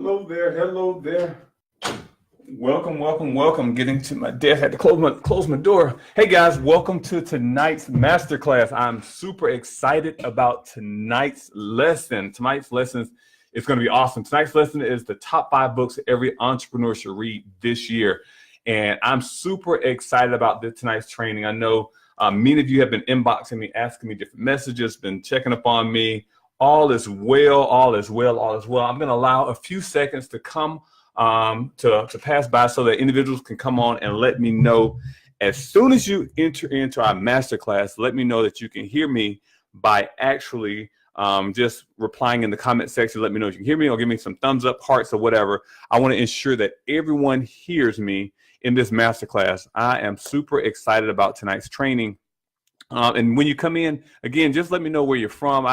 Hello there, hello there. Welcome, welcome, welcome. Getting to my desk, had to close my door. Hey guys, welcome to tonight's masterclass. I'm super excited about tonight's lesson. Tonight's lesson is going to be awesome. Tonight's lesson is the top 5 books every entrepreneur should read this year. And I'm super excited about tonight's training. I know many of you have been inboxing me, asking me different messages, been checking up on me. All is well, all is well, all is well. I'm going to allow a few seconds to come to pass by so that individuals can come on and let me know. As soon as you enter into our masterclass, let me know that you can hear me by actually just replying in the comment section. Let me know if you can hear me, or give me some thumbs up, hearts, or whatever. I want to ensure that everyone hears me in this masterclass. I am super excited about tonight's training. And when you come in, again, just let me know where you're from.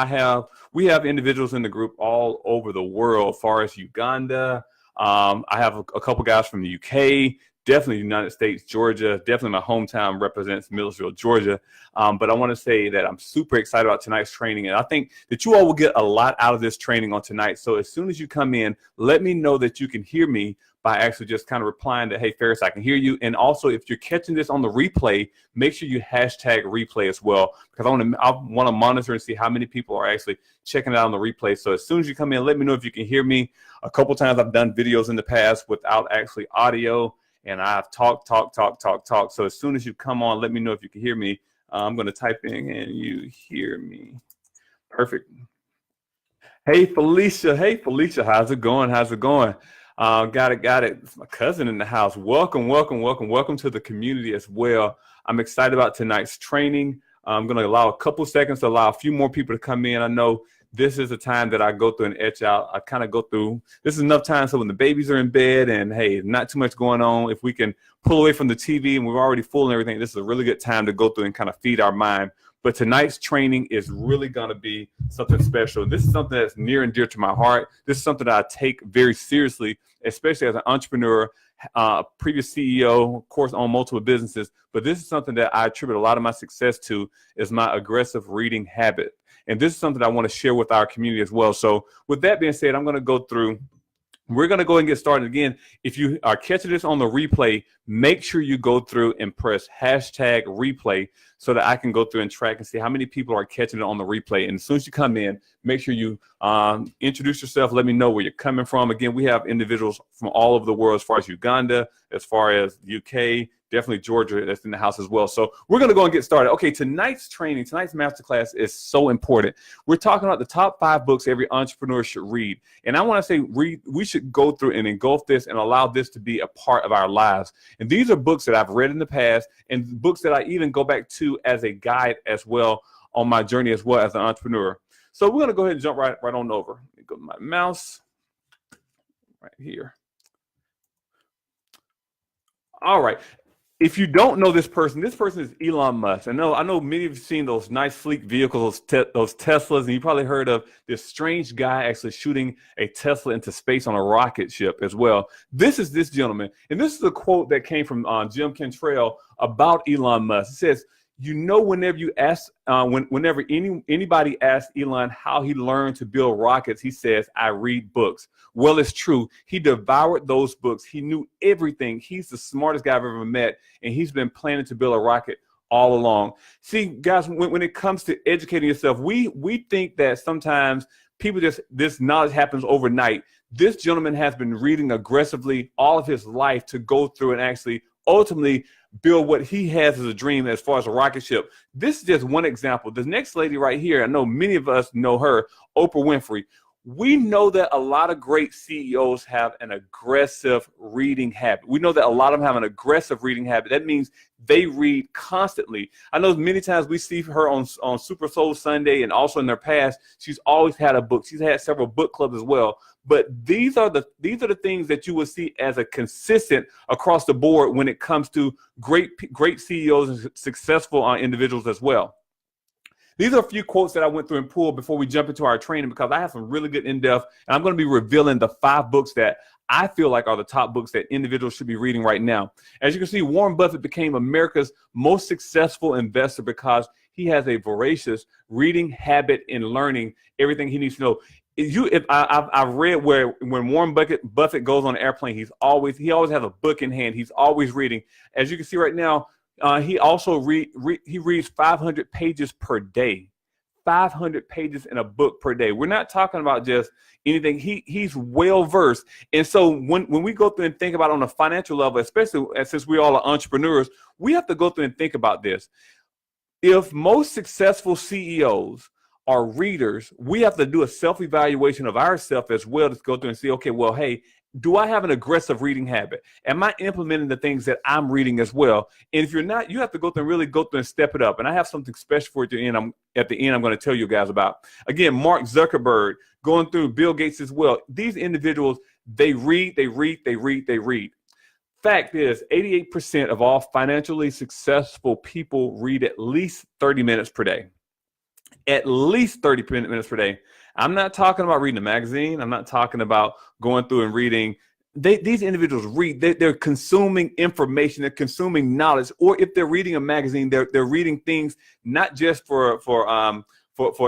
We have individuals in the group all over the world, Faris, Uganda. I have a couple guys from the UK, definitely United States, Georgia. Definitely my hometown represents Millersville, Georgia. But I want to say that I'm super excited about tonight's training. And I think that you all will get a lot out of this training on tonight. So as soon as you come in, let me know that you can hear me by actually just kind of replying that, hey, Faris, I can hear you. And also, if you're catching this on the replay, make sure you hashtag replay as well, because I want to monitor and see how many people are actually checking it out on the replay. So as soon as you come in, let me know if you can hear me. A couple times I've done videos in the past without actually audio, and I've talked. So as soon as you come on, let me know if you can hear me. I'm going to type in and you hear me. Perfect. Hey, Felicia. Hey, Felicia. How's it going? How's it going? Got it. It's my cousin in the house. Welcome to the community as well. I'm excited about tonight's training. I'm going to allow a couple seconds to allow a few more people to come in. I know this is a time that I go through and etch out. I kind of go through, this is enough time so when the babies are in bed and, hey, not too much going on, if we can pull away from the TV and we're already full and everything, this is a really good time to go through and kind of feed our mind. But tonight's training is really going to be something special. This is something that's near and dear to my heart. This is something that I take very seriously, especially as an entrepreneur, previous CEO, of course, on multiple businesses. But this is something that I attribute a lot of my success to, is my aggressive reading habit. And this is something I want to share with our community as well. So with that being said, I'm going to go through. We're going to go and get started. Again, if you are catching this on the replay, make sure you go through and press hashtag replay so that I can go through and track and see how many people are catching it on the replay. And as soon as you come in, make sure you introduce yourself. Let me know where you're coming from. Again, we have individuals from all over the world, as far as Uganda, as far as UK, definitely Georgia that's in the house as well. So we're going to go and get started. Okay, tonight's training, tonight's masterclass is so important. We're talking about the top 5 books every entrepreneur should read. And I want to say we should go through and engulf this and allow this to be a part of our lives. And these are books that I've read in the past and books that I even go back to as a guide as well on my journey as well as an entrepreneur. So we're going to go ahead and jump right on over. Let me go to my mouse right here. All right. If you don't know this person is Elon Musk. I know many of you have seen those nice, sleek vehicles, those Teslas, and you probably heard of this strange guy actually shooting a Tesla into space on a rocket ship as well. This is this gentleman, and this is a quote that came from Jim Cantrell about Elon Musk. It says, whenever you ask, whenever anybody asks Elon how he learned to build rockets, he says, I read books. Well, it's true. He devoured those books. He knew everything. He's the smartest guy I've ever met, and he's been planning to build a rocket all along. See, guys, when it comes to educating yourself, we think that sometimes people this knowledge happens overnight. This gentleman has been reading aggressively all of his life to go through and actually ultimately build what he has as a dream as far as a rocket ship. This is just one example. The next lady right here, I know many of us know her, Oprah Winfrey. We know that a lot of great CEOs have an aggressive reading habit. We know that a lot of them have an aggressive reading habit. That means they read constantly. I know many times we see her on Super Soul Sunday, and also in their past, she's always had a book. She's had several book clubs as well. But these are the things that you will see as a consistent across the board when it comes to great CEOs and successful individuals as well. These are a few quotes that I went through and pulled before we jump into our training, because I have some really good in-depth, and I'm going to be revealing the 5 books that I feel like are the top books that individuals should be reading right now. As you can see, Warren Buffett became America's most successful investor because he has a voracious reading habit in learning everything he needs to know. I've read where when Warren Buffett goes on an airplane, he always has a book in hand. He's always reading. As you can see right now, he also reads 500 pages per day. 500 pages in a book per day. We're not talking about just anything. He's well versed. And so when we go through and think about on a financial level, especially since we all are entrepreneurs, we have to go through and think about this. If most successful CEOs are readers, we have to do a self-evaluation of ourselves as well to go through and see, okay, well, hey, do I have an aggressive reading habit? Am I implementing the things that I'm reading as well? And if you're not, you have to go through and really go through and step it up. And I have something special for you at the end I'm going to tell you guys about. Again, Mark Zuckerberg, going through Bill Gates as well. These individuals, they read. Fact is, 88% of all financially successful people read at least 30 minutes per day. At least 30 minutes per day. I'm not talking about reading a magazine. I'm not talking about going through and reading. These individuals read. They're consuming information. They're consuming knowledge. Or if they're reading a magazine, they're reading things not just for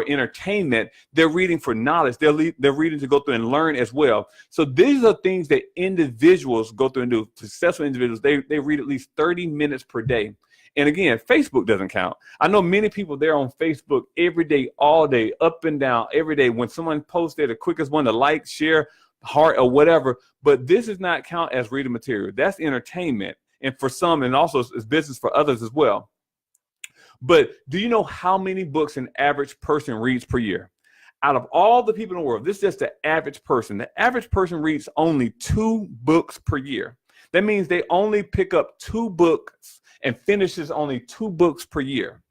entertainment. They're reading for knowledge. They're reading to go through and learn as well. So these are things that individuals go through and do. Successful individuals, they read at least 30 minutes per day. And again, Facebook doesn't count. I know many people there on Facebook every day, all day, up and down, every day. When someone posts, they're the quickest one to like, share, heart, or whatever. But this does not count as reading material. That's entertainment. And for some, and also it's business for others as well. But do you know how many books an average person reads per year? Out of all the people in the world, this is just the average person. The average person reads only 2 books per year. That means they only pick up 2 books and finishes only 2 books per year.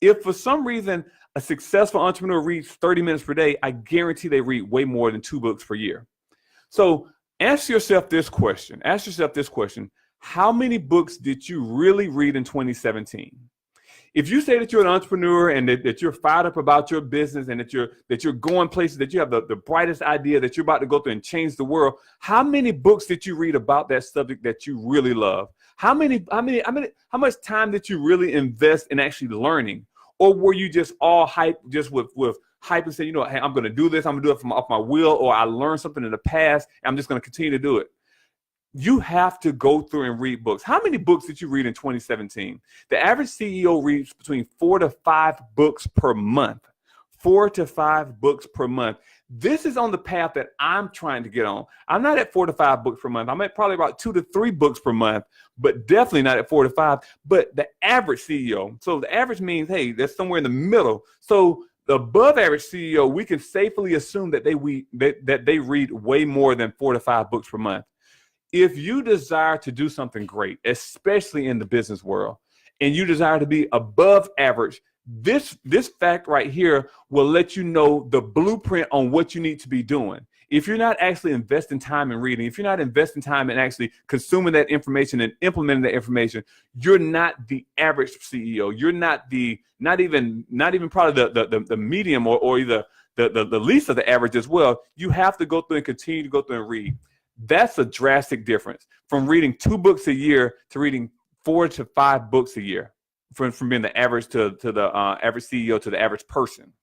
If for some reason a successful entrepreneur reads 30 minutes per day, I guarantee they read way more than 2 books per year. So ask yourself this question. How many books did you really read in 2017? If you say that you're an entrepreneur and that you're fired up about your business and that you're going places, that you have the brightest idea, that you're about to go through and change the world, how many books did you read about that subject that you really love? How much time did you really invest in actually learning? Or were you just all hype, just with hype and say, you know, hey, I'm going to do this. I'm going to do it from off my will, or I learned something in the past. And I'm just going to continue to do it. You have to go through and read books. How many books did you read in 2017? The average CEO reads between 4 to 5 books per month. 4 to 5 books per month. This is on the path that I'm trying to get on. I'm not at 4 to 5 books per month. I'm at probably about 2 to 3 books per month, but definitely not at 4 to 5. But the average CEO, so the average means, hey, that's somewhere in the middle. So the above average CEO, we can safely assume that they read way more than 4 to 5 books per month. If you desire to do something great, especially in the business world, and you desire to be above average, this fact right here will let you know the blueprint on what you need to be doing. If you're not actually investing time in reading, if you're not investing time in actually consuming that information and implementing that information, you're not the average CEO. You're not even probably the medium or either the least of the average as well. You have to go through and continue to go through and read. That's a drastic difference from reading 2 books a year to reading 4 to 5 books a year, from being the average to the average CEO to the average person.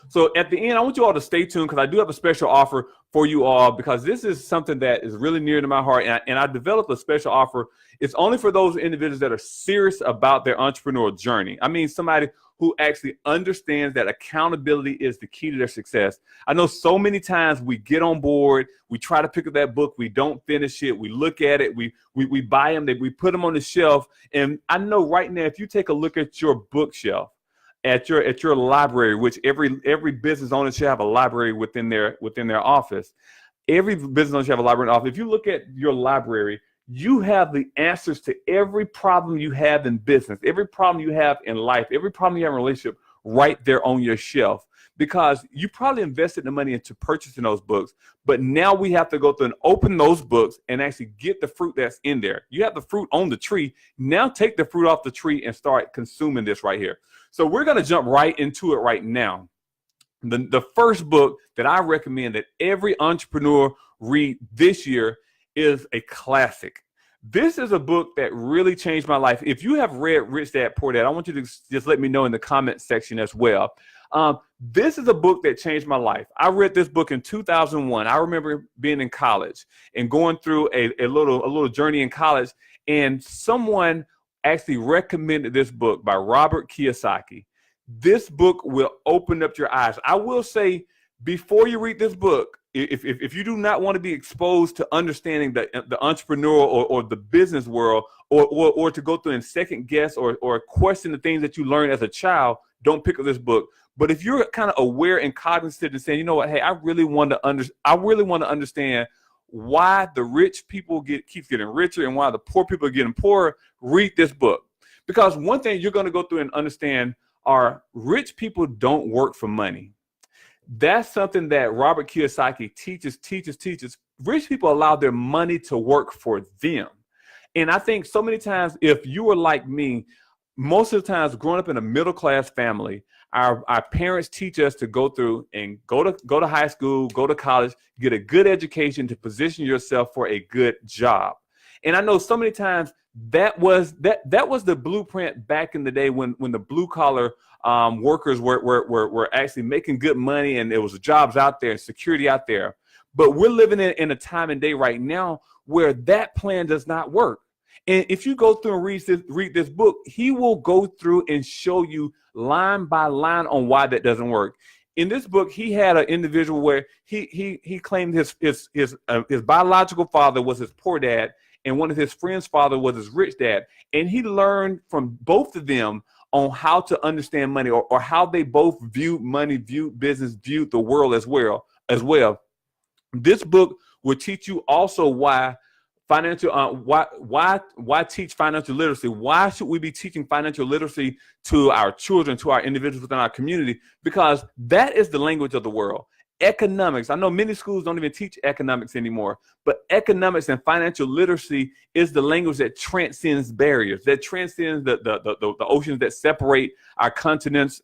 So at the end, I want you all to stay tuned because I do have a special offer for you all, because this is something that is really near to my heart. And I developed a special offer. It's only for those individuals that are serious about their entrepreneurial journey. I mean, somebody who actually understands that accountability is the key to their success. I know so many times we get on board, we try to pick up that book, we don't finish it, we look at it, we buy them, we put them on the shelf. And I know right now, if you take a look at your bookshelf, at your library, which every business owner should have a library within their office. Every business owner should have a library in the office. If you look at your library, you have the answers to every problem you have in business, every problem you have in life, every problem you have in a relationship right there on your shelf, because you probably invested the money into purchasing those books. But now we have to go through and open those books and actually get the fruit that's in there. You have the fruit on the tree. Now take the fruit off the tree and start consuming this right here. So we're going to jump right into it right now. The first book that I recommend that every entrepreneur read this year is a classic. This is a book that really changed my life. If you have read Rich Dad, Poor Dad, I want you to just let me know in the comment section as well. This is a book that changed my life. I read this book in 2001. I remember being in college and going through a little journey in college, and someone actually recommended this book by Robert Kiyosaki. This book will open up your eyes. I will say, before you read this book, if you do not want to be exposed to understanding the entrepreneurial or the business world, or to go through and second guess or question the things that you learned as a child, don't pick up this book. But if you're kind of aware and cognizant and saying, you know what, hey, I really want to understand why the rich people keeps getting richer and why the poor people are getting poorer, read this book. Because one thing you're going to go through and understand are rich people don't work for money. That's something that Robert Kiyosaki teaches. Rich people allow their money to work for them. And I think so many times, if you were like me, most of the times growing up in a middle-class family, our parents teach us to go through and go to high school, go to college, get a good education to position yourself for a good job. And I know so many times that was the blueprint back in the day when the blue collar workers were actually making good money, and there was jobs out there and security out there. But we're living in a time and day right now where that plan does not work. And if you go through and read this book, he will go through and show you line by line on why that doesn't work. In this book, he had an individual where he claimed his biological father was his poor dad, and one of his friends' father was his rich dad. And he learned from both of them on how to understand money, or how they both viewed money, viewed business, viewed the world as well. This book will teach you also why teach financial literacy. Why should we be teaching financial literacy to our children, to our individuals within our community? Because that is the language of the world. Economics. I know many schools don't even teach economics anymore, but economics and financial literacy is the language that transcends barriers, that transcends the oceans that separate our continents.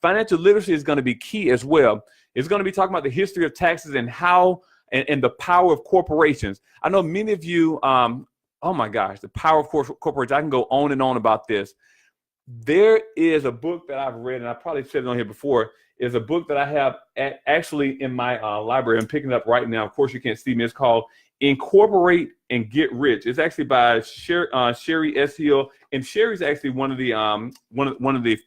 Financial literacy is going to be key as well. It's going to be talking about the history of taxes and how and the power of corporations. I know many of you, oh my gosh, the power of corporations. I can go on and on about this. There is a book that I've read, and I probably said it on here before, is a book that I have actually in my library. I'm picking it up right now. Of course, you can't see me. It's called Incorporate and Get Rich. It's actually by Sherry S. Hill, and Sherry's actually one of the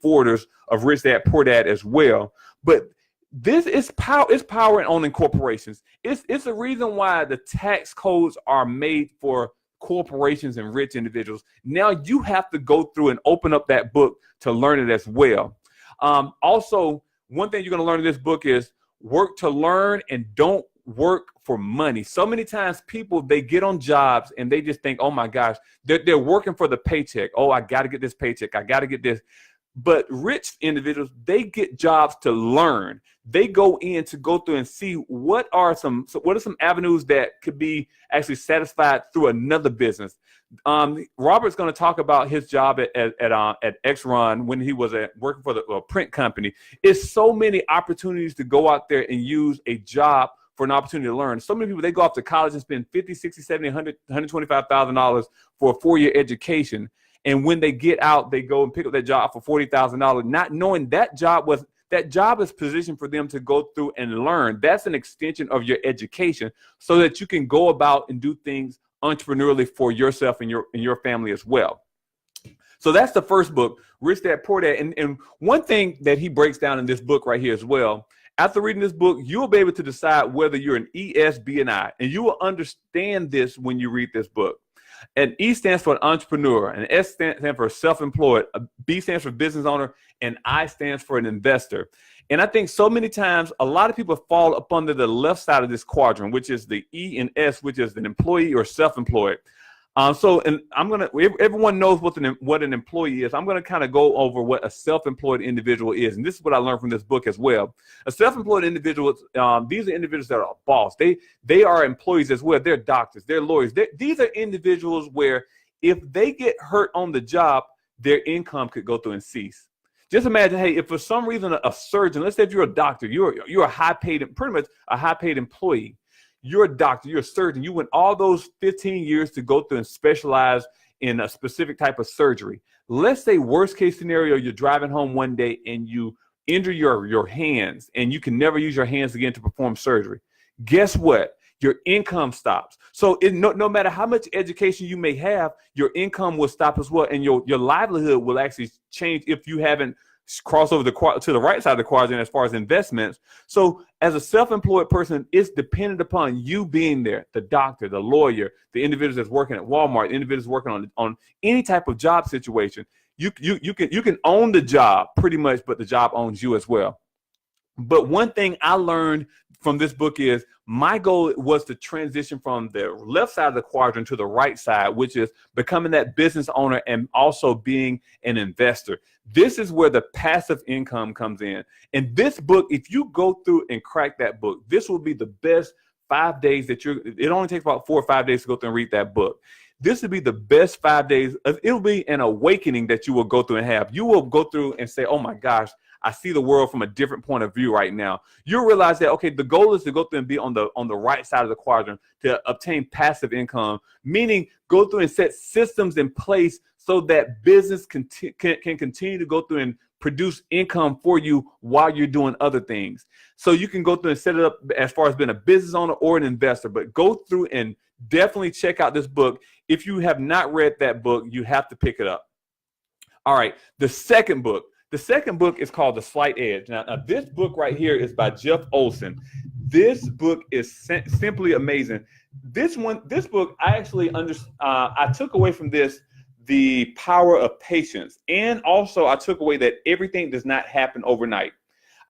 forwarders of Rich Dad Poor Dad as well. But this is power. It's powering on corporations. It's the reason why the tax codes are made for corporations and rich individuals. Now you have to go through and open up that book to learn it as well. Also, one thing you're going to learn in this book is work to learn and don't work for money. So many times people, they get on jobs and they just think, oh my gosh, they're working for the paycheck. Oh, I got to get this paycheck. I got to get this. But rich individuals, they get jobs to learn. They go through and see what are some avenues that could be actually satisfied through another business. Robert's going to talk about his job at Exron when he was working for the print company. It's so many opportunities to go out there and use a job for an opportunity to learn. So many people, they go off to college and spend $50, $60, $70, $100, $125,000 for a 4-year education. And when they get out, they go and pick up that job for $40,000, not knowing that job is positioned for them to go through and learn. That's an extension of your education so that you can go about and do things entrepreneurially for yourself and your family as well. So that's the first book, Rich Dad Poor Dad. And one thing that he breaks down in this book right here as well, after reading this book, you'll be able to decide whether you're an E, S, B, and I. And you will understand this when you read this book. An E stands for an entrepreneur, an S stands for self-employed, a B stands for business owner, and I stands for an investor. And I think so many times a lot of people fall up under the left side of this quadrant, which is the E and S, which is an employee or self-employed. And everyone knows what an employee is. I'm going to kind of go over what a self-employed individual is. And this is what I learned from this book as well. A self-employed individual, these are individuals that are a boss. They are employees as well. They're doctors, they're lawyers. These are individuals where if they get hurt on the job, their income could go through and cease. Just imagine, hey, if for some reason a surgeon, let's say if you're a doctor, you're a pretty much a high-paid employee. You're a doctor, you're a surgeon. You went all those 15 years to go through and specialize in a specific type of surgery. Let's say worst case scenario, you're driving home one day and you injure your hands and you can never use your hands again to perform surgery, guess what? Your income stops. So no matter how much education you may have, your income will stop as well. And your livelihood will actually change if you haven't crossed over to the right side of the quadrant as far as investments. So as a self-employed person, it's dependent upon you being there, the doctor, the lawyer, the individual that's working at Walmart, the individuals working on any type of job situation. You can own the job pretty much, but the job owns you as well. But one thing I learned from this book is my goal was to transition from the left side of the quadrant to the right side, which is becoming that business owner and also being an investor. This is where the passive income comes in. And this book, if you go through and crack that book, this will be the best 5 days it only takes about 4 or 5 days to go through and read that book. This would be the best 5 days. It'll be an awakening that you will go through and have. You will go through and say, oh my gosh, I see the world from a different point of view right now. You'll realize that, okay, the goal is to go through and be on the right side of the quadrant to obtain passive income, meaning go through and set systems in place so that business can continue to go through and produce income for you while you're doing other things. So you can go through and set it up as far as being a business owner or an investor, but go through and definitely check out this book. If you have not read that book, you have to pick it up. All right, the second book is called The Slight Edge. Now this book right here is by Jeff Olson. This book is simply amazing. This book, I actually I took away from this the power of patience. And also I took away that everything does not happen overnight.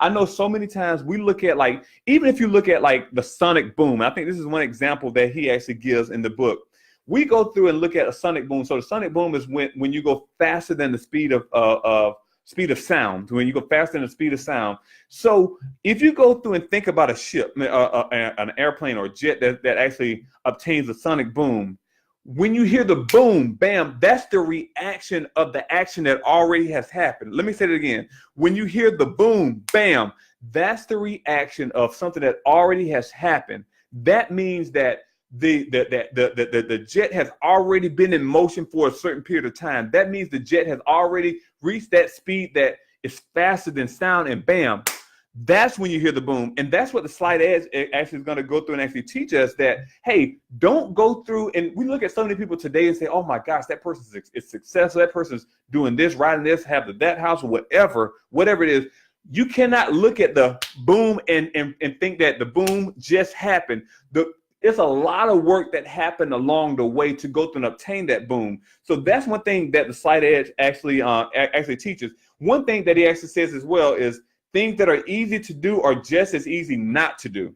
I know so many times we look at even if you look at the sonic boom, I think this is one example that he actually gives in the book. We go through and look at a sonic boom. So the sonic boom is when you go faster than the speed of sound, when you go faster than the speed of sound. So if you go through and think about a ship, an airplane or a jet that actually obtains a sonic boom, when you hear the boom, bam, that's the reaction of the action that already has happened. Let me say it again. When you hear the boom, bam, that's the reaction of something that already has happened. That means that the jet has already been in motion for a certain period of time. That means the jet has already reached that speed that is faster than sound, and bam, that's when you hear the boom. And that's what the Slight Edge actually is going to go through and actually teach us that, hey, don't go through. And we look at so many people today and say, oh my gosh, that person is successful. That person's doing this, riding this, have that house, or whatever it is. You cannot look at the boom and think that the boom just happened. It's a lot of work that happened along the way to go through and obtain that boom. So that's one thing that the Slight Edge actually teaches. One thing that he actually says as well is things that are easy to do are just as easy not to do.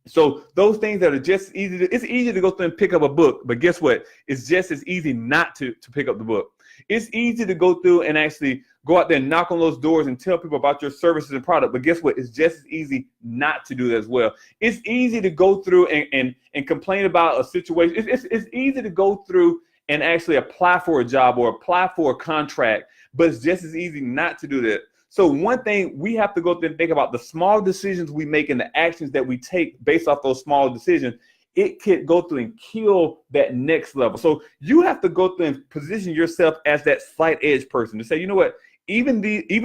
So those things that are just easy, it's easy to go through and pick up a book, but guess what? It's just as easy not to pick up the book. It's easy to go through and actually go out there and knock on those doors and tell people about your services and product, but guess what? It's just as easy not to do that as well. It's easy to go through and complain about a situation. It's easy to go through and actually apply for a job or apply for a contract, but it's just as easy not to do that. So one thing we have to go through and think about the small decisions we make and the actions that we take based off those small decisions. It could go through and kill that next level. So you have to go through and position yourself as that slight edge person to say, you know what, even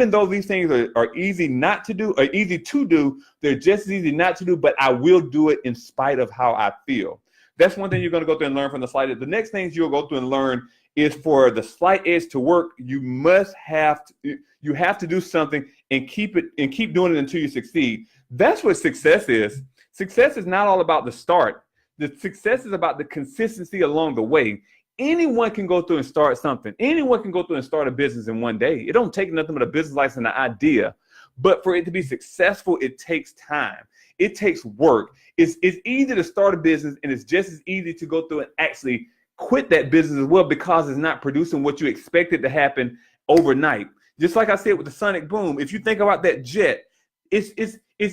though these things are easy not to do or easy to do, they're just as easy not to do, but I will do it in spite of how I feel. That's one thing you're going to go through and learn from the slight edge. The next things you'll go through and learn is for the slight edge to work, you have to do something and keep doing it until you succeed. That's what success is. Success is not all about the start. The success is about the consistency along the way. Anyone can go through and start something. Anyone can go through and start a business in one day. It don't take nothing but a business license and an idea. But for it to be successful, it takes time. It takes work. It's easy to start a business, and it's just as easy to go through and actually quit that business as well because it's not producing what you expected to happen overnight. Just like I said with the sonic boom, if you think about that jet, it's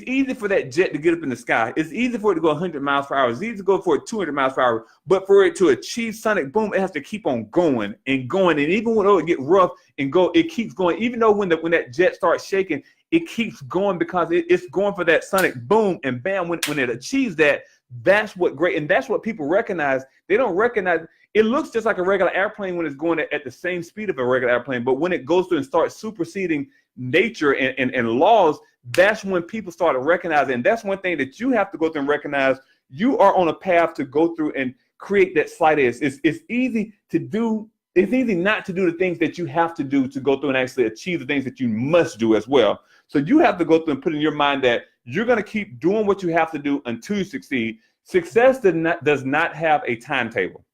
easy for that jet to get up in the sky. It's easy for it to go 100 miles per hour. It's easy to go for 200 miles per hour. But for it to achieve sonic boom, it has to keep on going and going. And even when it get rough and go, it keeps going. Even though when that jet starts shaking, it keeps going because it's going for that sonic boom. And bam, when it achieves that, that's what great. And that's what people recognize. They don't recognize. It looks just like a regular airplane when it's going at the same speed of a regular airplane. But when it goes through and starts superseding nature and laws, that's when people started recognizing. And that's one thing that you have to go through and recognize. You are on a path to go through and create that slight edge. It's easy to do. It's easy not to do the things that you have to do to go through and actually achieve the things that you must do as well. So you have to go through and put in your mind that you're going to keep doing what you have to do until you succeed. Success does not have a timetable.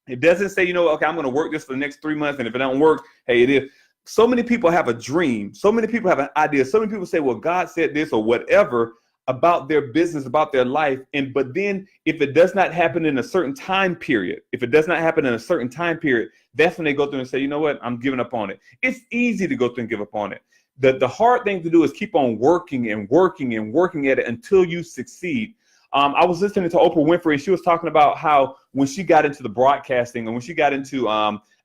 It doesn't say, okay, I'm going to work this for the next 3 months, and if it don't work, hey, it is. So many people have a dream. So many people have an idea. So many people say, well, God said this or whatever about their business, about their life. But then if it does not happen in a certain time period, that's when they go through and say, you know what, I'm giving up on it. It's easy to go through and give up on it. The hard thing to do is keep on working and working and working at it until you succeed. I was listening to Oprah Winfrey, and she was talking about how when she got into the broadcasting and when she got into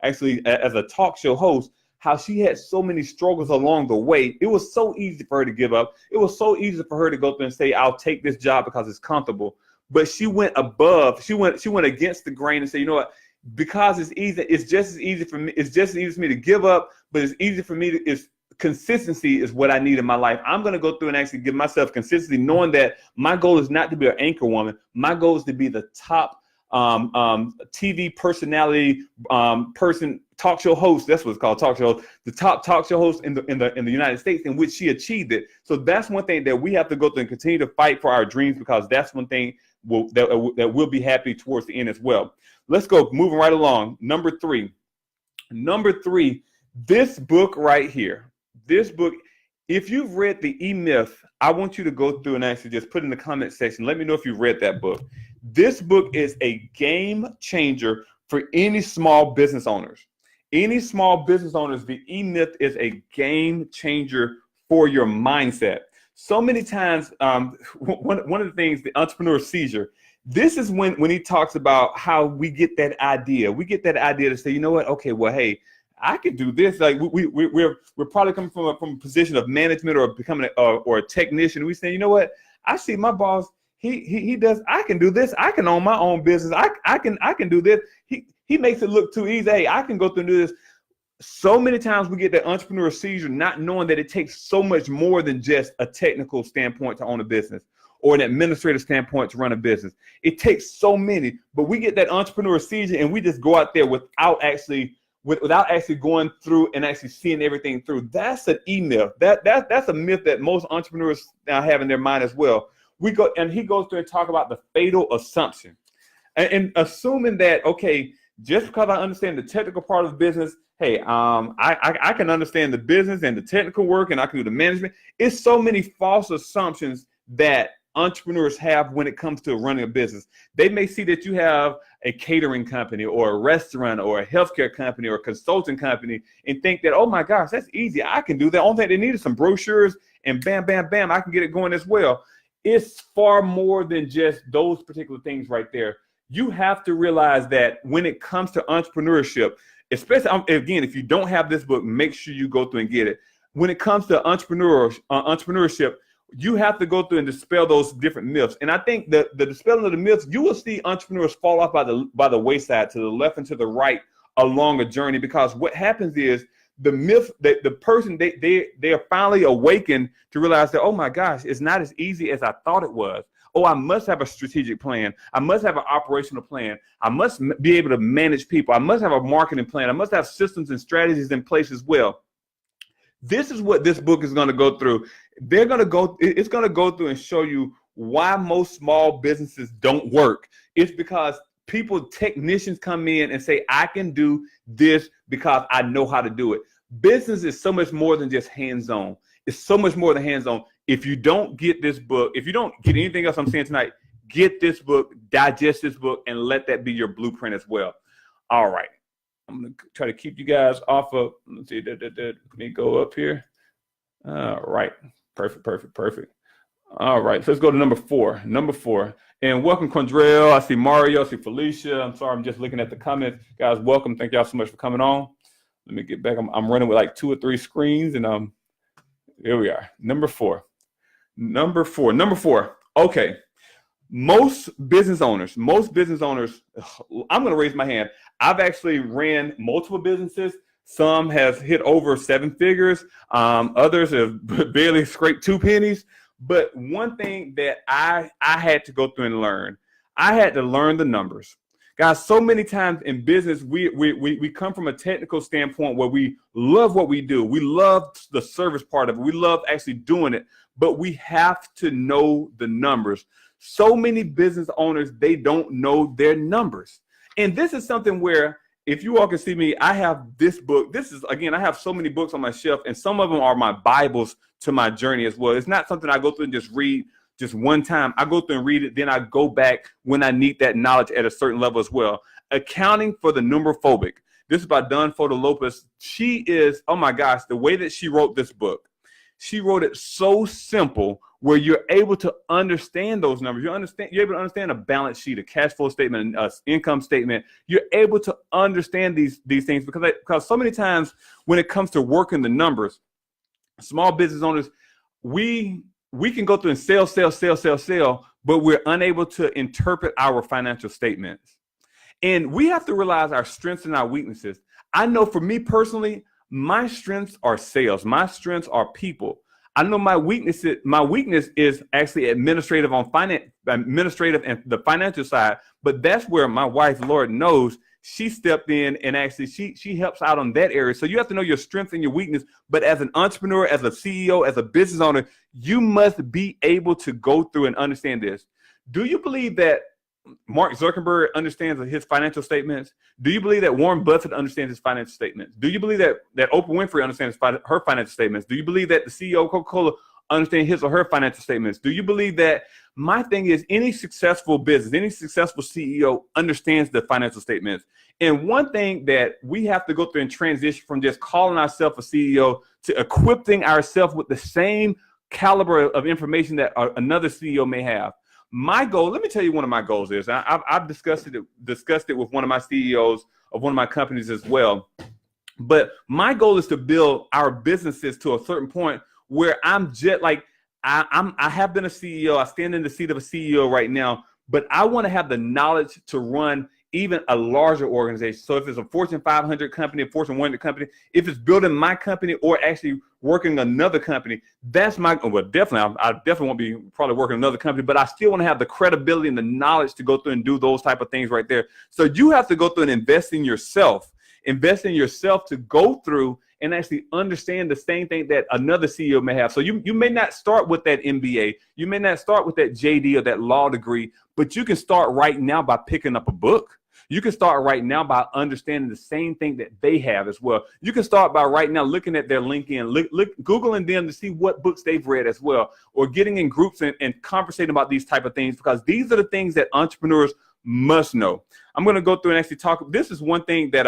actually as a talk show host, how she had so many struggles along the way. It was so easy for her to give up. It was so easy for her to go through and say, I'll take this job because it's comfortable. But she went above, she went against the grain and said, you know what, because it's easy, it's just as easy for me for me to give up, but it's easy for me to, consistency is what I need in my life. I'm going to go through and actually give myself consistency, knowing that my goal is not to be an anchor woman. My goal is to be the top TV personality person, talk show host. That's what it's called, talk show host. The top talk show host in the United States, in which she achieved it. So that's one thing that we have to go through and continue to fight for our dreams, because that's one thing that we'll be happy towards the end as well. Let's go moving right along. Number three, this book right here. This book, if you've read the E-Myth, I want you to go through and actually just put in the comment section. Let me know if you've read that book. This book is a game changer for any small business owners. Any small business owners, the E-Myth is a game changer for your mindset. So many times, one of the things, the entrepreneur seizure, this is when he talks about how we get that idea. We get that idea to say, you know what? Okay, well, hey, I could do this. Like we're probably coming from a position of management or becoming or a technician. We say, you know what? I see my boss. He does. I can do this. I can own my own business. I can do this. He makes it look too easy. Hey, I can go through and do this. So many times we get that entrepreneur seizure, not knowing that it takes so much more than just a technical standpoint to own a business or an administrative standpoint to run a business. It takes so many, but we get that entrepreneur seizure and we just go out there without actually going through and actually seeing everything through. That's an E-Myth. That's a myth that most entrepreneurs now have in their mind as well. He goes through and talk about the fatal assumption and assuming that, okay, just because I understand the technical part of the business, hey, I can understand the business and the technical work and I can do the management. It's so many false assumptions that entrepreneurs have when it comes to running a business. They may see that you have a catering company or a restaurant or a healthcare company or a consulting company and think that, oh my gosh, that's easy. I can do that. Only thing they need is some brochures and bam, bam, bam, I can get it going as well. It's far more than just those particular things right there. You have to realize that when it comes to entrepreneurship, especially, again, if you don't have this book, make sure you go through and get it. When it comes to entrepreneurship, you have to go through and dispel those different myths. And I think that the dispelling of the myths, you will see entrepreneurs fall off by the wayside, to the left and to the right along a journey, because what happens is the myth that the person, they are finally awakened to realize that, oh my gosh, it's not as easy as I thought it was. Oh, I must have a strategic plan. I must have an operational plan. I must be able to manage people. I must have a marketing plan. I must have systems and strategies in place as well. This is what this book is going to go through. It's going to go through and show you why most small businesses don't work. It's because technicians come in and say, I can do this because I know how to do it. Business is so much more than just hands-on. It's so much more than hands-on. If you don't get this book, if you don't get anything else I'm saying tonight, get this book, digest this book, and let that be your blueprint as well. All right. I'm going to try to keep you guys off of, let's see, let me go up here. All right. Perfect. All right. So let's go to number four. And welcome, Condrell. I see Mario. I see Felicia. I'm sorry. I'm just looking at the comments. Guys, welcome. Thank y'all so much for coming on. Let me get back. I'm running with like 2 or 3 screens. And here we are. Number four. Okay. Most business owners, I'm going to raise my hand. I've actually ran multiple businesses. Some has hit over 7 figures. Others have barely scraped 2 pennies. But one thing that I had to go through and learn, I had to learn the numbers. Guys, so many times in business, we come from a technical standpoint where we love what we do. We love the service part of it. We love actually doing it, but we have to know the numbers. So many business owners, they don't know their numbers. And this is something where, if you all can see me, I have this book. This is, again, I have so many books on my shelf, and some of them are my Bibles to my journey as well. It's not something I go through and just read just one time. I go through and read it, then I go back when I need that knowledge at a certain level as well. Accounting for the Numbrophobic. This is by Dawn Foto Lopez. She is, oh my gosh, the way that she wrote this book, she wrote it so simple where you're able to understand those numbers. You're able to understand a balance sheet, a cash flow statement, an income statement. You're able to understand these things because so many times when it comes to working the numbers, small business owners, we can go through and sell, but we're unable to interpret our financial statements. And we have to realize our strengths and our weaknesses. I know for me personally, my strengths are sales. My strengths are people. I know my weakness is actually administrative and the financial side, but that's where my wife, Lord knows, she stepped in and actually she helps out on that area. So you have to know your strengths and your weakness. But as an entrepreneur, as a CEO, as a business owner, you must be able to go through and understand this. Do you believe that Mark Zuckerberg understands his financial statements? Do you believe that Warren Buffett understands his financial statements? Do you believe that Oprah Winfrey understands her financial statements? Do you believe that the CEO of Coca-Cola understands his or her financial statements? Do you believe that, my thing is, any successful business, any successful CEO understands the financial statements? And one thing that we have to go through and transition from just calling ourselves a CEO to equipping ourselves with the same caliber of information that another CEO may have. My goal, let me tell you one of my goals is, I've discussed it with one of my CEOs of one of my companies as well. But my goal is to build our businesses to a certain point where I'm just like, I have been a CEO. I stand in the seat of a CEO right now, but I want to have the knowledge to run even a larger organization. So if it's a Fortune 500 company, a Fortune 100 company, if it's building my company or actually working another company, that's my, well, definitely, I definitely won't be probably working another company, but I still want to have the credibility and the knowledge to go through and do those type of things right there. So you have to go through and invest in yourself to go through and actually understand the same thing that another CEO may have. So you may not start with that MBA. You may not start with that JD or that law degree, but you can start right now by picking up a book. You can start right now by understanding the same thing that they have as well. You can start by right now looking at their LinkedIn, Googling them to see what books they've read as well, or getting in groups and conversating about these type of things, because these are the things that entrepreneurs must know. I'm going to go through and actually talk. This is one thing that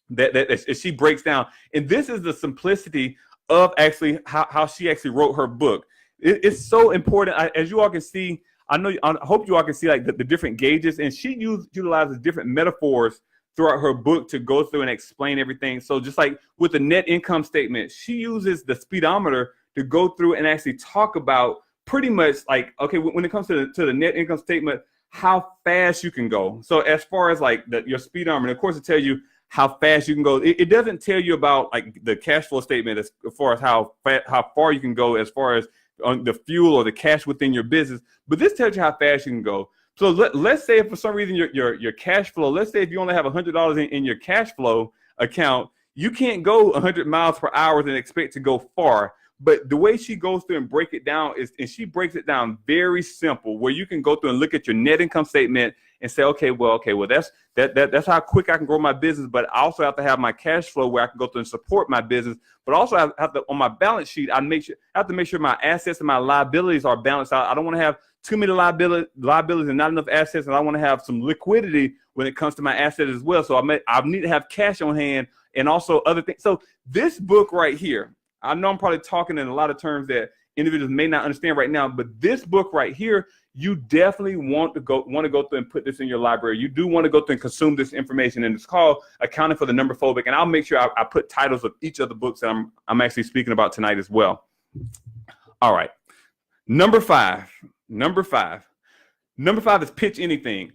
that she breaks down, and this is the simplicity of actually how she actually wrote her book. It's so important. As you all can see, I hope you all can see like the different gauges, and she utilizes different metaphors throughout her book to go through and explain everything. So just like with the net income statement, she uses the speedometer to go through and actually talk about pretty much like, okay, when it comes to the net income statement, how fast you can go. So as far as like your speedometer, of course, it tells you how fast you can go. It doesn't tell you about like the cash flow statement as far as how far you can go as far as on the fuel or the cash within your business, but this tells you how fast you can go. So let's say if for some reason your cash flow, let's say if you only have $100 in your cash flow account, you can't go 100 miles per hour and expect to go far. But the way she goes through and break it down and she breaks it down very simple, where you can go through and look at your net income statement and say, okay, well, that's how quick I can grow my business. But I also have to have my cash flow where I can go through and support my business. But also I have to, on my balance sheet, I have to make sure my assets and my liabilities are balanced out. I don't want to have too many liabilities and not enough assets, and I want to have some liquidity when it comes to my assets as well. So I need to have cash on hand and also other things. So this book right here, I know I'm probably talking in a lot of terms that individuals may not understand right now, but this book right here, you definitely want to go through and put this in your library. You do want to go through and consume this information, and it's called Accounting for the Numbrophobic. And I'll make sure I put titles of each of the books that I'm actually speaking about tonight as well. All right, number five is pitch anything.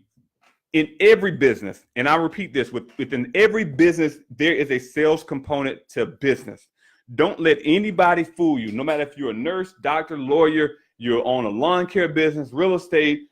in every business, and I repeat this, within every business, there is a sales component to business. Don't let anybody fool you. No matter if you're a nurse, doctor, lawyer, you're on a lawn care business, real estate,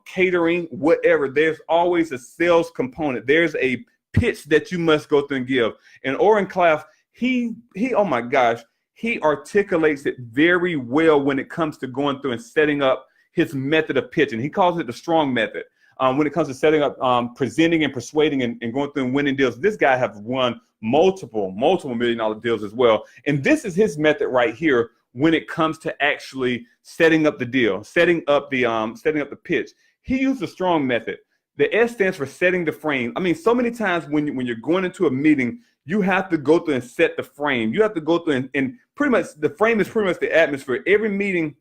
catering, whatever, there's always a sales component. There's a pitch that you must go through and give. And Oren Klaff, he, oh my gosh, he articulates it very well when it comes to going through and setting up his method of pitching. He calls it the strong method. When it comes to setting up, presenting and persuading and going through and winning deals. This guy has won multiple $1 million deals as well. And this is his method right here when it comes to actually setting up the deal, setting up the pitch. He used the strong method. The S stands for setting the frame. I mean, so many times when you're going into a meeting, you have to go through and set the frame. You have to go through and pretty much the frame is pretty much the atmosphere. Every meeting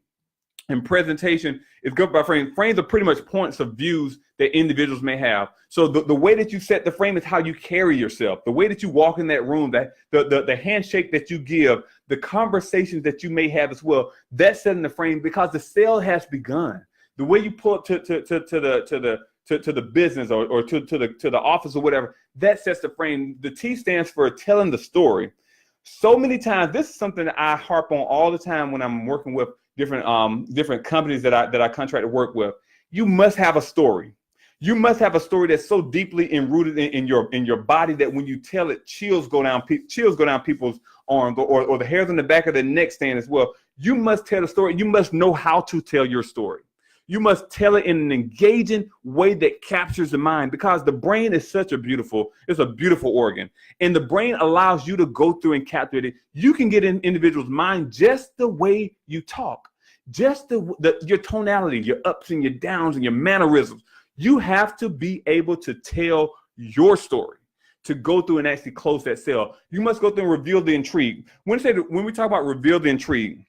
and presentation is governed by frame. Frames are pretty much points of views that individuals may have. So the way that you set the frame is how you carry yourself, the way that you walk in that room, that the handshake that you give, the conversations that you may have as well. That's setting the frame because the sale has begun. The way you pull up to the business or to the office or whatever, that sets the frame. The T stands for telling the story. So many times, this is something that I harp on all the time when I'm working with different companies that I contract to work with. You must have a story. You must have a story that's so deeply enrooted in your body that when you tell it, chills go down people's arms or the hairs on the back of their neck stand as well. You must tell the story. You must know how to tell your story. You must tell it in an engaging way that captures the mind, because the brain is it's a beautiful organ, and the brain allows you to go through and capture it. You can get in individuals' mind just the way you talk, just your tonality, your ups and your downs and your mannerisms. You have to be able to tell your story to go through and actually close that sale. You must go through and reveal the intrigue. When we talk about reveal the intrigue,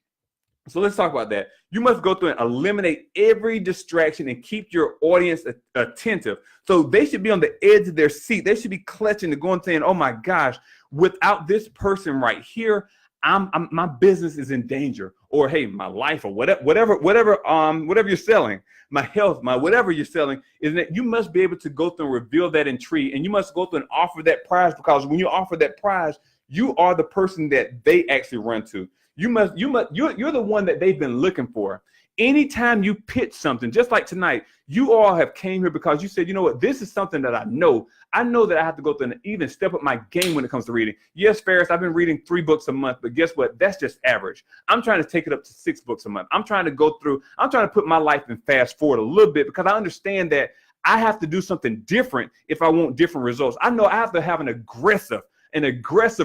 so let's talk about that. You must go through and eliminate every distraction and keep your audience attentive. So they should be on the edge of their seat. They should be clutching and going saying, "Oh my gosh, without this person right here, my business is in danger." Or, "Hey, my life," or whatever you're selling, my health, my whatever you're selling, is that you must be able to go through and reveal that intrigue, and you must go through and offer that prize, because when you offer that prize, you are the person that they actually run to. You're the one that they've been looking for. Anytime you pitch something, just like tonight, you all have came here because you said, "You know what, this is something that I know that I have to go through and even step up my game when it comes to reading." Yes, Faris, I've been reading 3 books a month, but guess what? That's just average. I'm trying to take it up to 6 books a month. I'm trying to put my life in fast forward a little bit, because I understand that I have to do something different if I want different results. I know I have to have an aggressive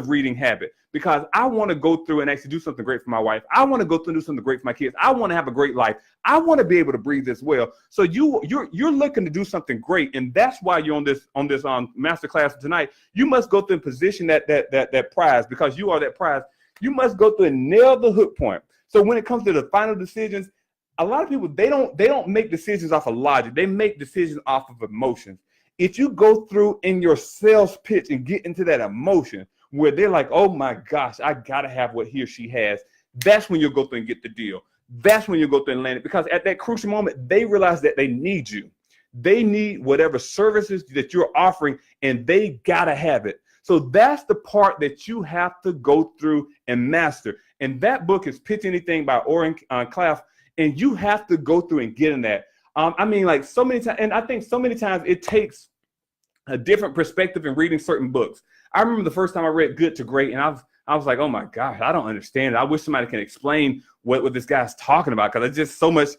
reading habit, because I want to go through and actually do something great for my wife. I want to go through and do something great for my kids. I want to have a great life. I want to be able to breathe as well. So you're looking to do something great, and that's why you're on this masterclass tonight. You must go through and position that prize, because you are that prize. You must go through and nail the hook point. So when it comes to the final decisions, a lot of people, they don't make decisions off of logic. They make decisions off of emotions. If you go through in your sales pitch and get into that emotion where they're like, "Oh my gosh, I gotta have what he or she has," that's when you'll go through and get the deal. That's when you'll go through and land it, because at that crucial moment, they realize that they need you. They need whatever services that you're offering, and they gotta have it. So that's the part that you have to go through and master. And that book is Pitch Anything by Oren Klaff, and you have to go through and get in that. I mean, like so many times, and I think so many times it takes a different perspective in reading certain books. I remember the first time I read Good to Great, and I was like, "Oh my gosh, I don't understand it. I wish somebody can explain what this guy's talking about," because it's just so much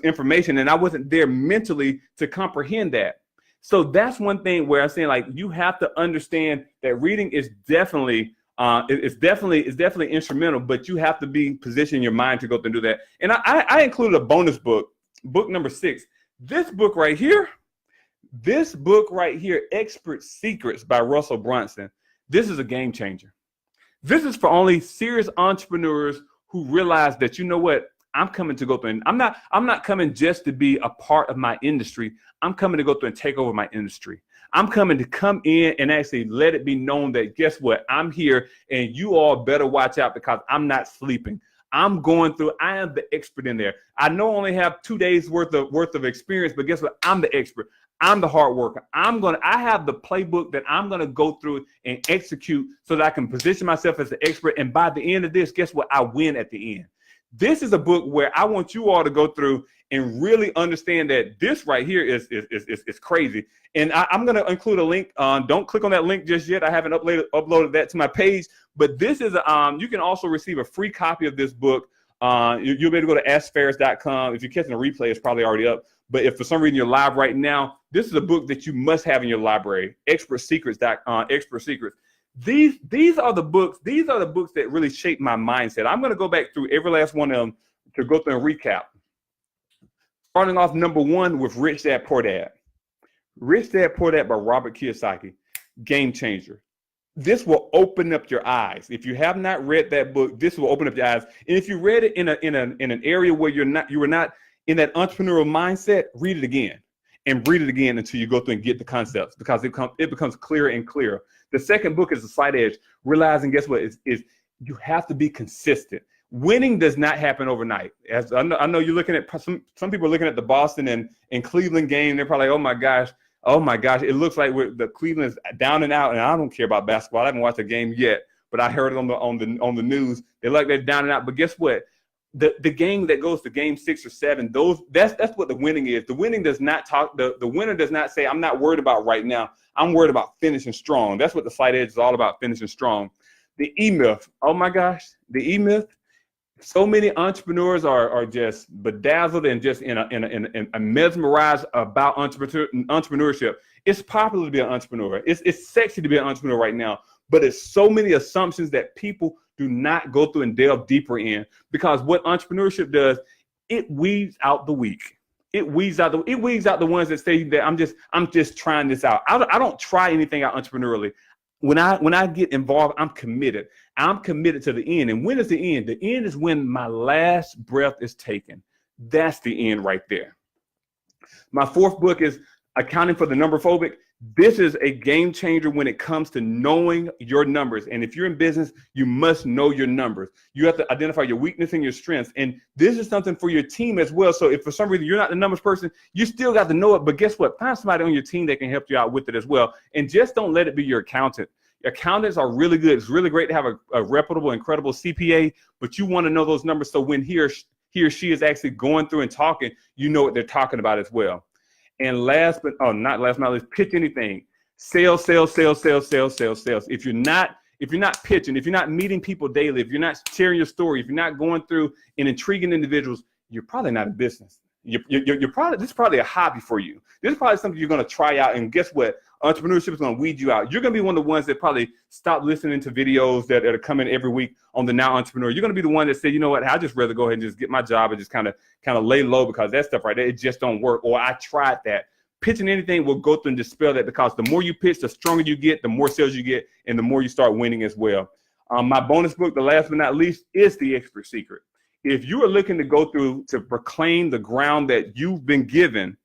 information, and I wasn't there mentally to comprehend that. So that's one thing where I'm saying, like, you have to understand that reading is definitely instrumental, but you have to be positioning your mind to go through and do that. And I included a bonus book number 6. This book right here, Expert Secrets by Russell Brunson. This is a game changer. This is for only serious entrepreneurs who realize that, you know what, I'm coming to go through, and I'm not coming just to be a part of my industry. I'm coming to go through and take over my industry. I'm coming to come in and actually let it be known that, guess what, I'm here, and you all better watch out, because I'm not sleeping. I'm going through. I am the expert in there. I know I only have 2 days worth of experience, but guess what? I'm the expert. I'm the hard worker. I have the playbook that I'm going to go through and execute so that I can position myself as an expert. And by the end of this, guess what? I win at the end. This is a book where I want you all to go through and really understand that this right here is crazy. And I'm going to include a link. Don't click on that link just yet. I haven't uploaded that to my page. But this is you can also receive a free copy of this book. You'll be able to go to askfaris.com. If you're catching a replay, it's probably already up. But if for some reason you're live right now, this is a book that you must have in your library. Expert Secrets. These are the books. These are the books that really shape my mindset. I'm going to go back through every last one of them to go through and recap. Starting off number 1 with Rich Dad Poor Dad. Rich Dad Poor Dad by Robert Kiyosaki. Game changer. This will open up your eyes. If you have not read that book, this will open up your eyes. And if you read it in an area where you were not in that entrepreneurial mindset, read it again and read it again until you go through and get the concepts, because it becomes clearer and clearer. The second book is The Slight Edge. Realizing, guess what, is you have to be consistent. Winning does not happen overnight. As I know you're looking at some people are looking at the Boston and Cleveland game. They're probably like, oh my gosh, it looks like the Cleveland's down and out. And I don't care about basketball. I haven't watched a game yet, but I heard it on the news. They like they're down and out. But guess what? The game that goes to game 6 or 7, that's what the winning is. The winning does not talk. The winner does not say, I'm not worried about right now. I'm worried about finishing strong. That's what The Slight Edge is all about, finishing strong. The E-Myth. Oh my gosh, the E-Myth. So many entrepreneurs are just bedazzled and just in a mesmerized about entrepreneurship. It's popular to be an entrepreneur. It's sexy to be an entrepreneur right now, but it's so many assumptions that people do not go through and delve deeper in, because what entrepreneurship does, it weeds out the weak. It weeds out the ones that say that I'm just trying this out. I don't try anything out entrepreneurially. When I get involved, I'm committed. I'm committed to the end. And when is the end? The end is when my last breath is taken. That's the end right there. My 4th book is Accounting for the Number Phobic. This is a game changer when it comes to knowing your numbers. And if you're in business, you must know your numbers. You have to identify your weakness and your strengths. And this is something for your team as well. So if for some reason you're not the numbers person, you still got to know it. But guess what? Find somebody on your team that can help you out with it as well. And just don't let it be your accountant. Accountants are really good. It's really great to have a reputable, incredible CPA, but you want to know those numbers. So when he or she is actually going through and talking, you know what they're talking about as well. And not least, pitch anything. Sales. If you're not pitching, if you're not meeting people daily, if you're not sharing your story, if you're not going through and intriguing individuals, you're probably not in business. This is probably a hobby for you. This is probably something you're going to try out. And guess what? Entrepreneurship is going to weed you out. You're going to be one of the ones that probably stop listening to videos that are coming every week on the Now Entrepreneur. You're going to be the one that say, you know what? I'd just rather go ahead and just get my job and just kind of lay low, because that stuff right there, it just don't work. Or I tried that. Pitching anything will go through and dispel that, because the more you pitch, the stronger you get, the more sales you get, and the more you start winning as well. My bonus book, the last but not least, is The Expert Secret. If you are looking to go through to proclaim the ground that you've been given,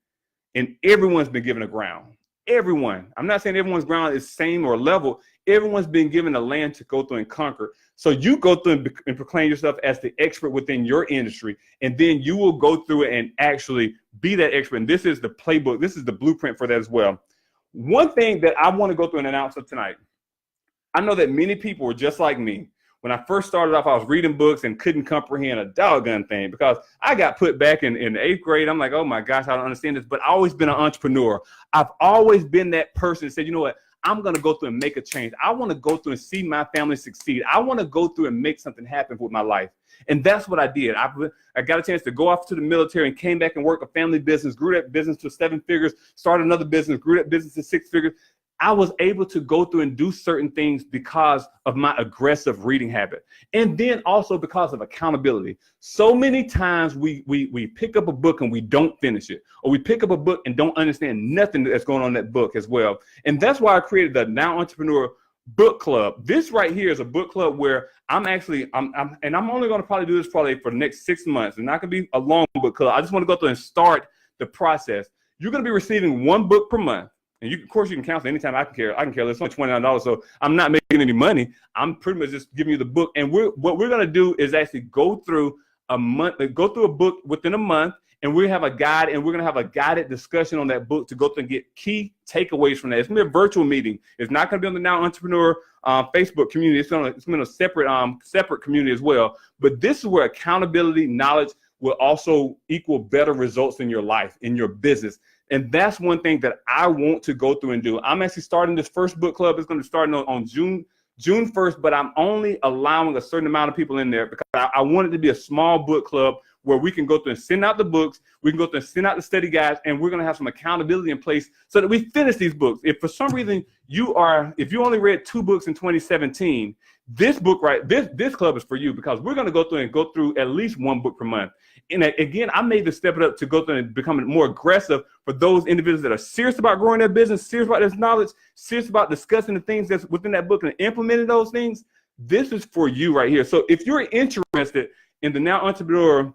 and everyone's been given a ground. Everyone. I'm not saying everyone's ground is same or level. Everyone's been given a land to go through and conquer. So you go through and proclaim yourself as the expert within your industry, and then you will go through it and actually be that expert. And this is the playbook. This is the blueprint for that as well. One thing that I want to go through and announce tonight, I know that many people were just like me. When I first started off, I was reading books and couldn't comprehend a doggone thing, because I got put back in 8th grade. I'm like, oh my gosh, I don't understand this. But I've always been an entrepreneur. I've always been that person that said, you know what? I'm going to go through and make a change. I want to go through and see my family succeed. I want to go through and make something happen with my life. And that's what I did. I got a chance to go off to the military and came back and work a family business, grew that business to 7 figures, started another business, grew that business to 6 figures. I was able to go through and do certain things because of my aggressive reading habit. And then also because of accountability. So many times we pick up a book and we don't finish it, or we pick up a book and don't understand nothing that's going on in that book as well. And that's why I created the Now Entrepreneur Book Club. This right here is a book club where I'm only going to probably do this probably for the next 6 months. And not going to be a long book club. I just want to go through and start the process. You're going to be receiving 1 book per month. And of course, you can cancel anytime. I can care less. It's only $29, so I'm not making any money. I'm pretty much just giving you the book. And what we're going to do is actually go through a book within a month, and we have a guide, and we're going to have a guided discussion on that book to go through and get key takeaways from that. It's going to be a virtual meeting. It's not going to be on the Now Entrepreneur Facebook community. It's going to be a separate community as well. But this is where accountability, knowledge will also equal better results in your life, in your business. And that's one thing that I want to go through and do. I'm actually starting this first book club. It's going to start on June 1st, but I'm only allowing a certain amount of people in there because I want it to be a small book club where we can go through and send out the books, we can go through and send out the study guides, and we're going to have some accountability in place so that we finish these books. If for some reason if you only read 2 books in 2017, this book, this club is for you, because we're going to go through at least 1 book per month. And again, I made the step it up to go through and become more aggressive for those individuals that are serious about growing their business, serious about this knowledge, serious about discussing the things that's within that book and implementing those things. This is for you right here. So if you're interested in the Now Entrepreneur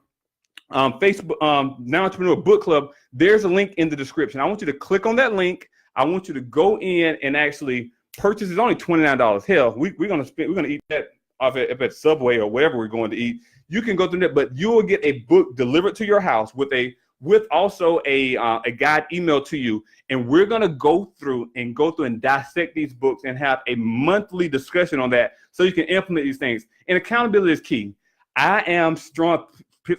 Facebook Now Entrepreneur Book Club, there's a link in the description. I want you to click on that link. I want you to go in and actually purchase. It's only $29. Hell, we're gonna eat that off at Subway or wherever we're going to eat. You can go through that, but you will get a book delivered to your house with also a guide emailed to you. And we're gonna go through and dissect these books and have a monthly discussion on that, so you can implement these things. And accountability is key. I am strong.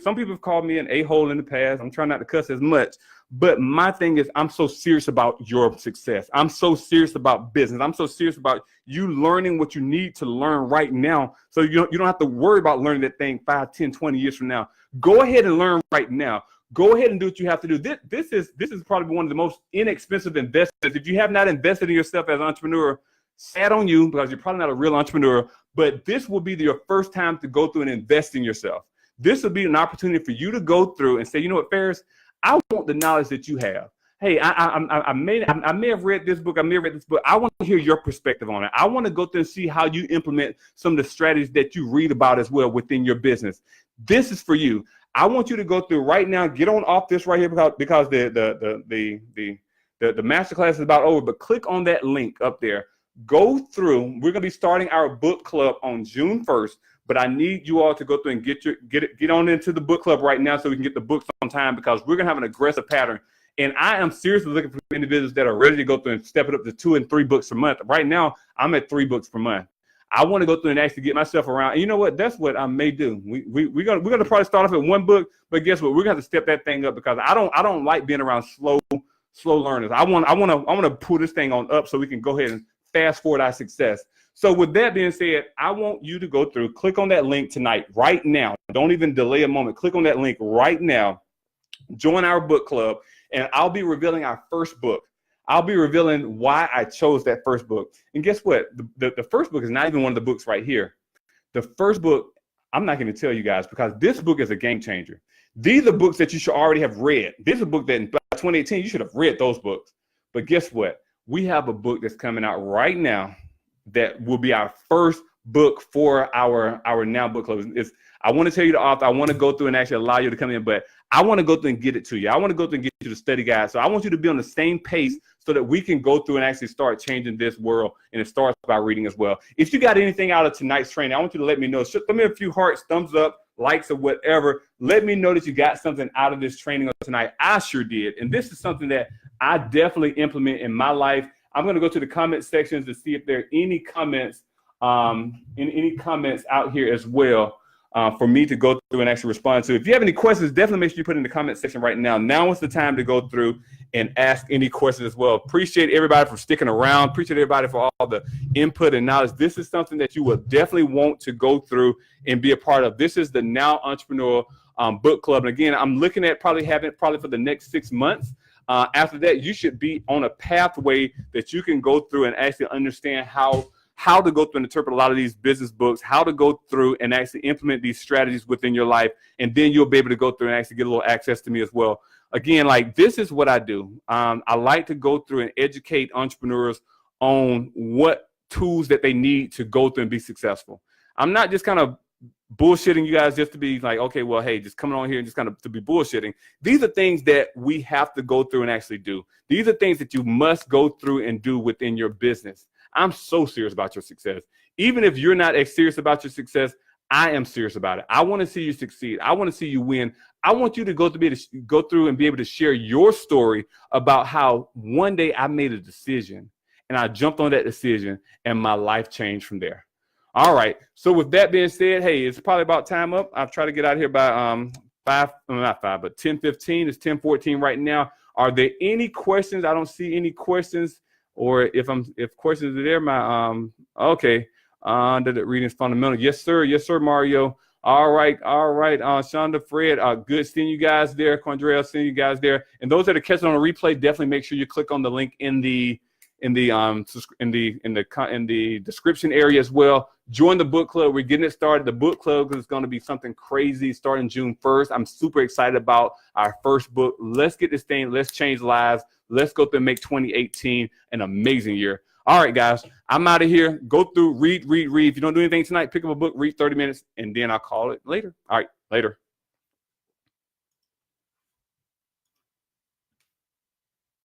Some people have called me an a-hole in the past. I'm trying not to cuss as much, but my thing is, I'm so serious about your success. I'm so serious about business. I'm so serious about you learning what you need to learn right now, so you don't have to worry about learning that thing 5, 10, 20 years from now. Go ahead and learn right now. Go ahead and do what you have to do. This is probably one of the most inexpensive investments. If you have not invested in yourself as an entrepreneur, sad on you, because you're probably not a real entrepreneur, but this will be your first time to go through and invest in yourself. This will be an opportunity for you to go through and say, you know what, Faris, I want the knowledge that you have. Hey, I may have read this book. I may have read this book. I want to hear your perspective on it. I want to go through and see how you implement some of the strategies that you read about as well within your business. This is for you. I want you to go through right now. Get on off this right here because the masterclass is about over. But click on that link up there. Go through. We're going to be starting our book club on June 1st. But I need you all to go through and get on into the book club right now, so we can get the books on time, because we're gonna have an aggressive pattern. And I am seriously looking for individuals that are ready to go through and step it up to 2 and 3 books per month. Right now, I'm at 3 books per month. I want to go through and actually get myself around. And you know what? That's what I may do. We're gonna probably start off at 1 book, but guess what? We're gonna have to step that thing up, because I don't like being around slow learners. I want to pull this thing on up so we can go ahead and fast forward our success. So with that being said, I want you to go through, click on that link tonight, right now. Don't even delay a moment. Click on that link right now. Join our book club, and I'll be revealing our first book. I'll be revealing why I chose that first book. And guess what? The first book is not even one of the books right here. The first book, I'm not going to tell you guys, because this book is a game changer. These are books that you should already have read. This is a book that in 2018, you should have read those books. But guess what? We have a book that's coming out right now that will be our first book for our Now book club. I want to tell you the author. I want to go through and actually allow you to come in, but I want to go through and get it to you. I want to go through and get you the study guide. So I want you to be on the same pace so that we can go through and actually start changing this world. And it starts by reading as well. If you got anything out of tonight's training, I want you to let me know. Let me a few hearts, thumbs up, likes, or whatever. Let me know that you got something out of this training tonight. I sure did. And this is something that I definitely implement in my life. I'm going to go to the comment sections to see if there are any comments, any comments out here as well, for me to go through and actually respond to. If you have any questions, definitely make sure you put in the comment section right now. Now is the time to go through and ask any questions as well. Appreciate everybody for sticking around. Appreciate everybody for all the input and knowledge. This is something that you will definitely want to go through and be a part of. This is the Now Entrepreneur Book Club. And again, I'm looking at probably having it for the next 6 months. After that, you should be on a pathway that you can go through and actually understand how to go through and interpret a lot of these business books, how to go through and actually implement these strategies within your life. And then you'll be able to go through and actually get a little access to me as well. Again, like, this is what I do. I like to go through and educate entrepreneurs on what tools that they need to go through and be successful. I'm not just kind of bullshitting you guys just to be like, okay, well, hey, just coming on here and just kind of to be bullshitting. These are things that we have to go through and actually do. These are things that you must go through and do within your business. I'm so serious about your success. Even if you're not as serious about your success, I am serious about it. I want to see you succeed. I want to see you win. I want you to go through and be able to share your story about how one day I made a decision and I jumped on that decision and my life changed from there. All right. So with that being said, hey, it's probably about time up. I'll try to get out of here by 10:15. It's 10:14 right now. Are there any questions? I don't see any questions. Or if questions are there, okay. The reading's fundamental. Yes, sir. Yes, sir, Mario. All right. Shonda, Fred, good seeing you guys there. Quandrell, seeing you guys there. And those that are catching on a replay, definitely make sure you click on the link in the description area as well. Join the book club. We're getting it started. The book club is going to be something crazy starting June 1st. I'm super excited about our first book. Let's get this thing. Let's change lives. Let's go through and make 2018 an amazing year. All right, guys, I'm out of here. Go through, read. If you don't do anything tonight, pick up a book, read 30 minutes, and then I'll call it later. All right, later.